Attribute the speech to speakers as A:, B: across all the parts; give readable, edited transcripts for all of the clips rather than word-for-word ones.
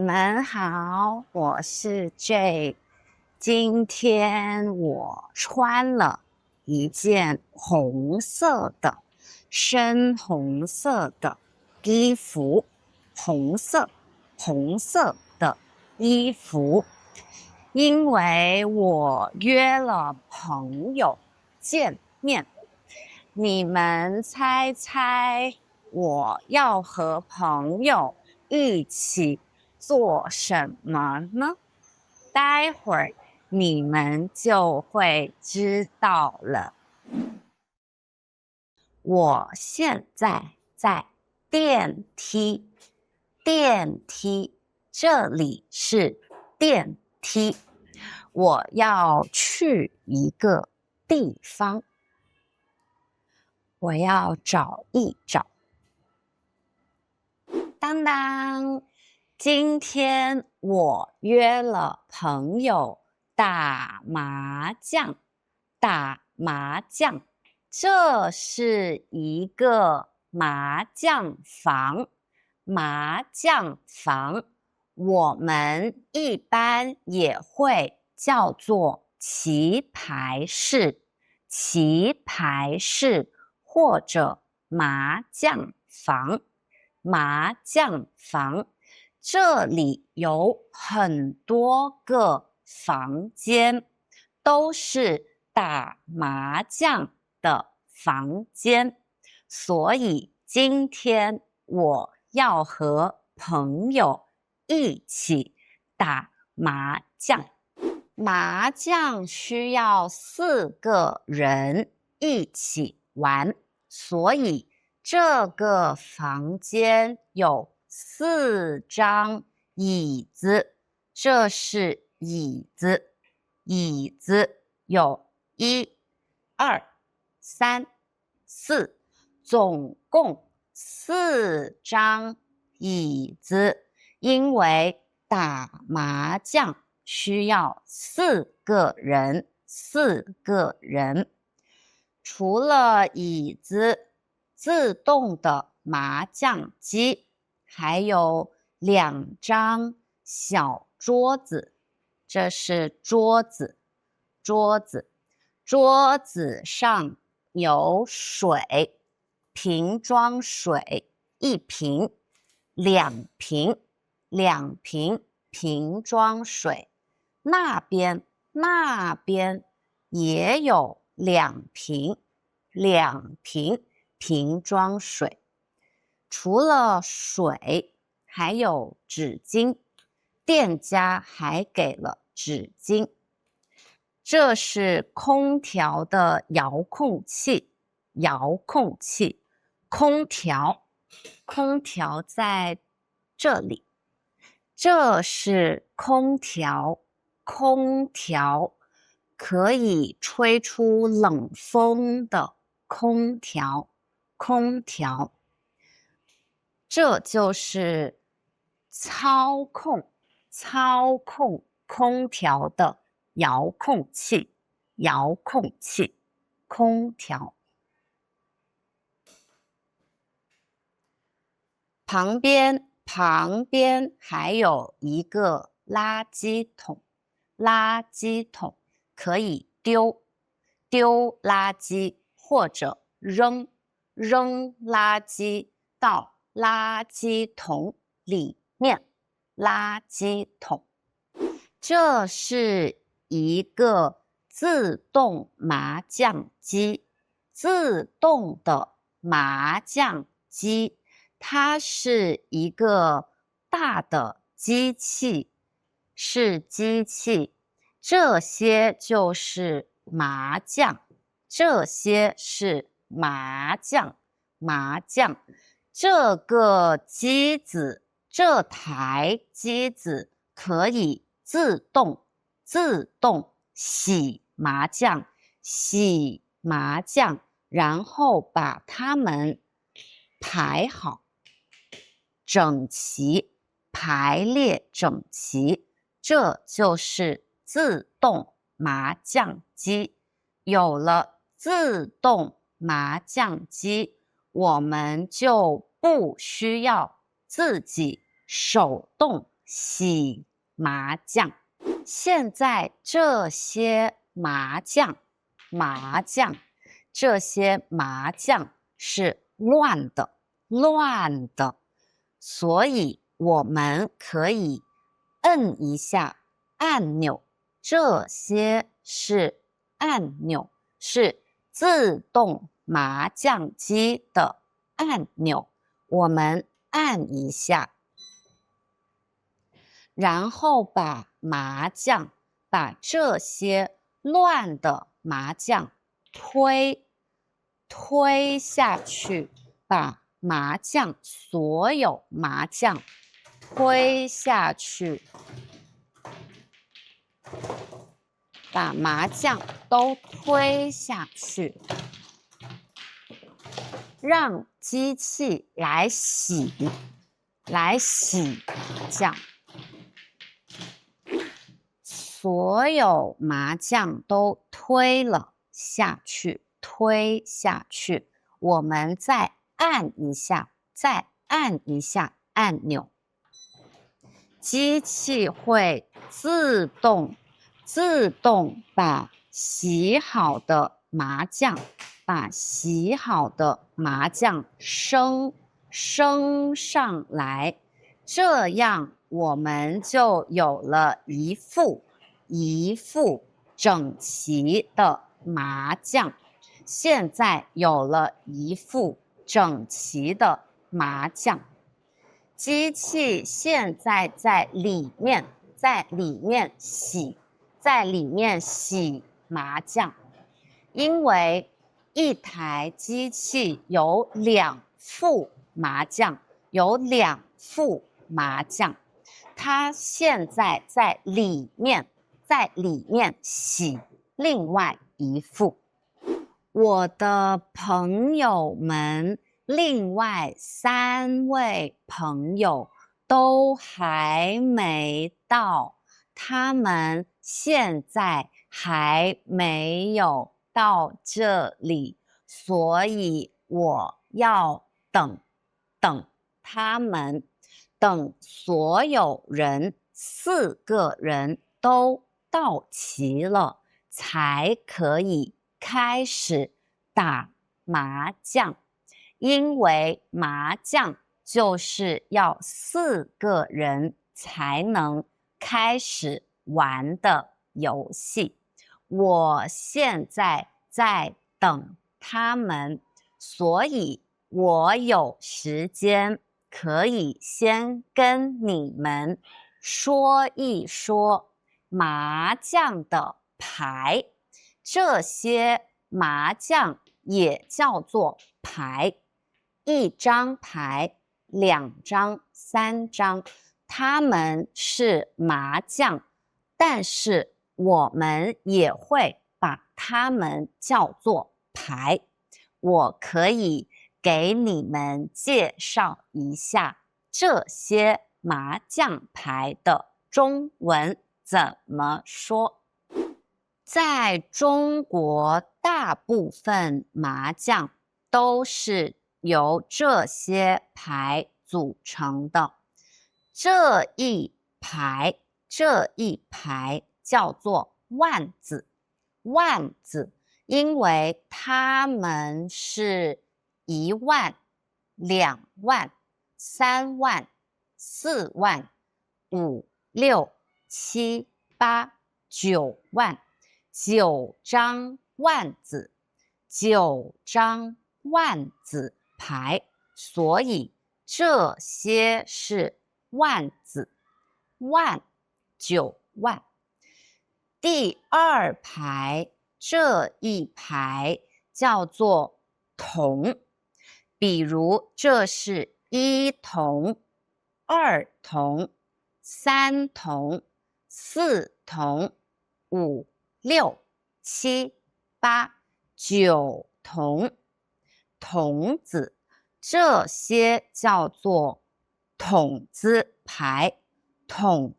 A: 们好，我是 J。今天我穿了一件深红色的衣服，红色的衣服，因为我约了朋友见面。你们猜猜我要和朋友一起做什么呢？待会儿你们就会知道了。我现在在电梯，这里是电梯。我要去一个地方，我要找一找。当当，今天我约了朋友打麻将。这是一个麻将房，我们一般也会叫做棋牌室，或者麻将房。这里有很多个房间，都是打麻将的房间，所以今天我要和朋友一起打麻将。麻将需要4个人一起玩，所以这个房间有4张椅子，这是椅子有1、2、3、4，总共4张椅子，因为打麻将需要4个人。除了椅子，自动的麻将机，还有2张小桌子，这是桌子上有水，瓶装水1瓶，2瓶瓶装水，那边也有2瓶瓶装水。除了水，还有纸巾，店家还给了纸巾。这是空调的遥控器，空调在这里。这是空调可以吹出冷风的空调。这就是操控空调的遥控器，空调。旁边还有一个垃圾桶，可以丢垃圾或者扔垃圾到垃圾桶里面。这是一个自动麻将机，它是一个大的机器，这些就是麻将，这台机子可以自动洗麻将，然后把它们排列整齐，这就是自动麻将机。有了自动麻将机，我们就不需要自己手动洗麻将。现在这些麻将是乱的，所以我们可以摁一下按钮，这些是按钮，是自动麻将机的按钮，我们按一下，然后把这些乱的麻将推下去，把所有麻将推下去，把麻将都推下去，让机器来洗麻将。所有麻将都推下去，我们再按一下按钮，机器会自动把洗好的麻将升上来，这样我们就有了一副整齐的麻将。现在有了一副整齐的麻将，机器现在在里面洗麻将，因为一台机器有2副麻将，它现在在里面洗另外一副。我的朋友们，另外3位朋友都还没到，他们现在还没有到这里，所以我要等他们，等所有人4个人都到齐了，才可以开始打麻将。因为麻将就是要4个人才能开始玩的游戏。我现在在等他们，所以我有时间可以先跟你们说一说麻将的牌。这些麻将也叫做牌，1张牌、2张、3张，它们是麻将，但是我们也会把它们叫做牌。我可以给你们介绍一下这些麻将牌的中文怎么说。在中国，大部分麻将都是由这些牌组成的。这一排叫做万字，因为它们是1万、2万、3万、4万、5、6、7、8、9万，9张万字牌，所以这些是万字，9万。第2排这一排叫做筒，比如这是1筒、2筒、3筒、4筒、5、6、7、8、9筒，筒子，这些叫做筒子牌，9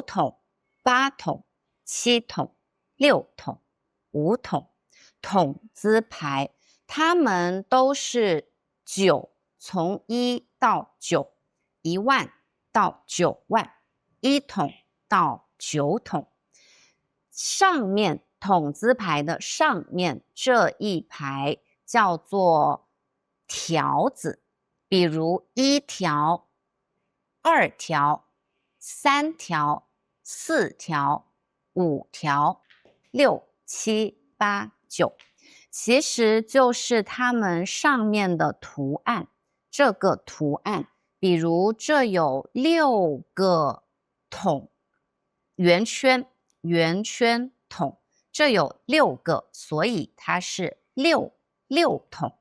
A: 筒、8筒、7筒、6筒、5筒，筒子牌，它们都是9，从1到9，1万、到9万，1筒到9筒。上面筒子牌的上面这一排叫做条子，比如1条、2条、3条、4条、5条、6、7、8、9，其实就是它们上面的图案。这个图案，比如这有6个筒，圆圈筒，这有6个，所以它是六筒。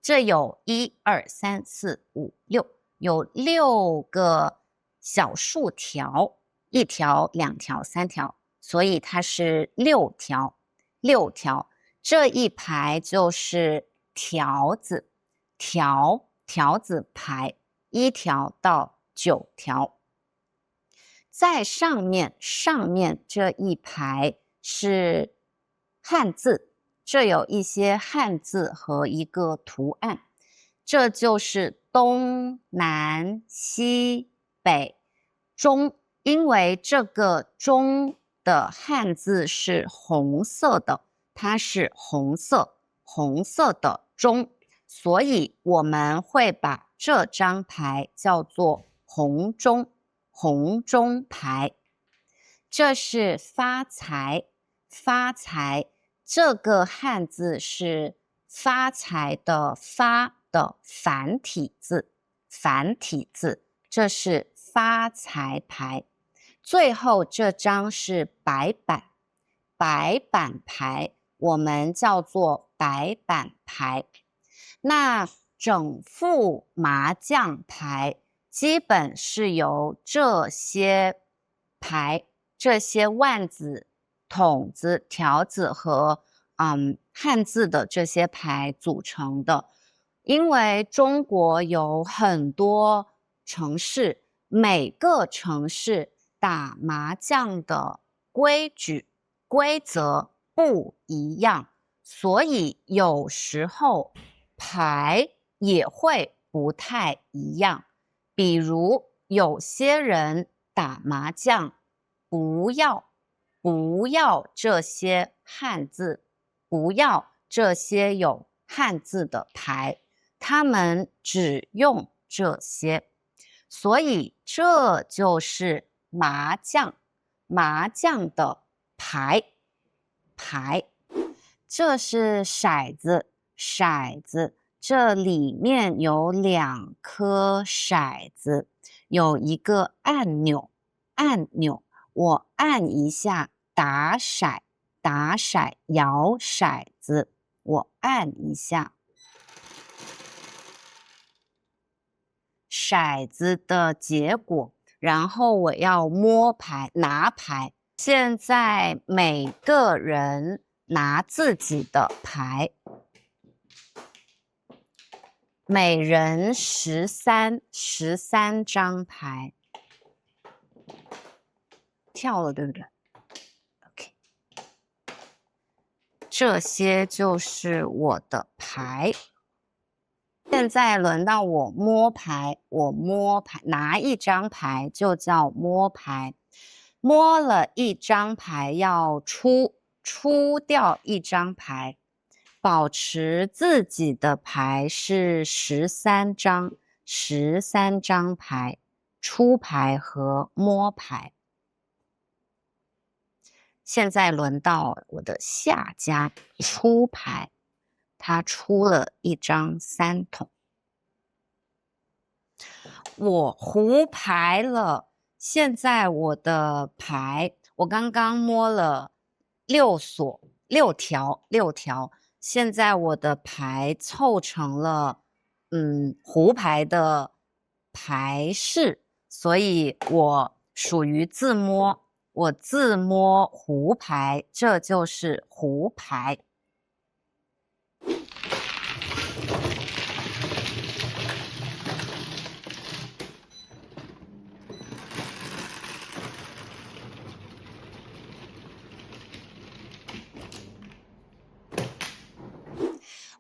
A: 这有1、2、3、4、5、6，有6个小竖条，1条、2条、3条，所以它是6条。这一排就是条子，条子排1条到9条。在上面这一排是汉字，这有一些汉字和一个图案，这就是东南西北中，因为这个中的汉字是红色的，它是红色的中，所以我们会把这张牌叫做红中牌。这是发财，这个汉字是发财的发的繁体字，这是发财牌。最后这张是白板牌，我们叫做白板牌。那整副麻将牌基本是由这些牌，这些万字、筒子、条子和汉字的这些牌组成的。因为中国有很多城市，每个城市打麻将的规则不一样，所以有时候牌也会不太一样。比如有些人打麻将不要这些汉字，不要这些有汉字的牌，他们只用这些，所以这就是麻将的牌。这是骰子，这里面有2颗骰子，有一个按钮，我按一下打骰，摇骰子，我按一下。骰子的结果，然后我要摸牌拿牌。现在每个人拿自己的牌，每人13张牌，跳了对不对 ？OK， 这些就是我的牌。现在轮到我摸牌，拿一张牌就叫摸牌。摸了一张牌要出掉一张牌，保持自己的牌是13张牌，出牌和摸牌。现在轮到我的下家出牌，他出了一张3筒，我胡牌了。现在我的牌，我刚刚摸了6条，现在我的牌凑成了胡牌的牌势，所以我属于自摸，我自摸胡牌，这就是胡牌。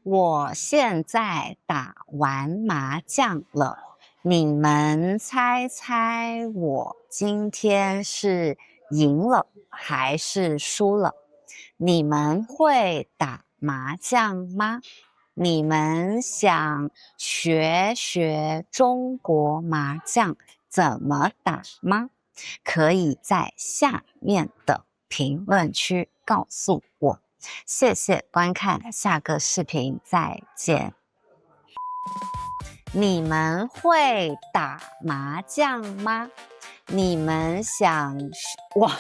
A: 我现在打完麻将了，你们猜猜我今天是赢了还是输了？你们会打麻将吗？你们想学学中国麻将怎么打吗？可以在下面的评论区告诉我。谢谢观看，下个视频再见。你们会打麻将吗？你们想哇？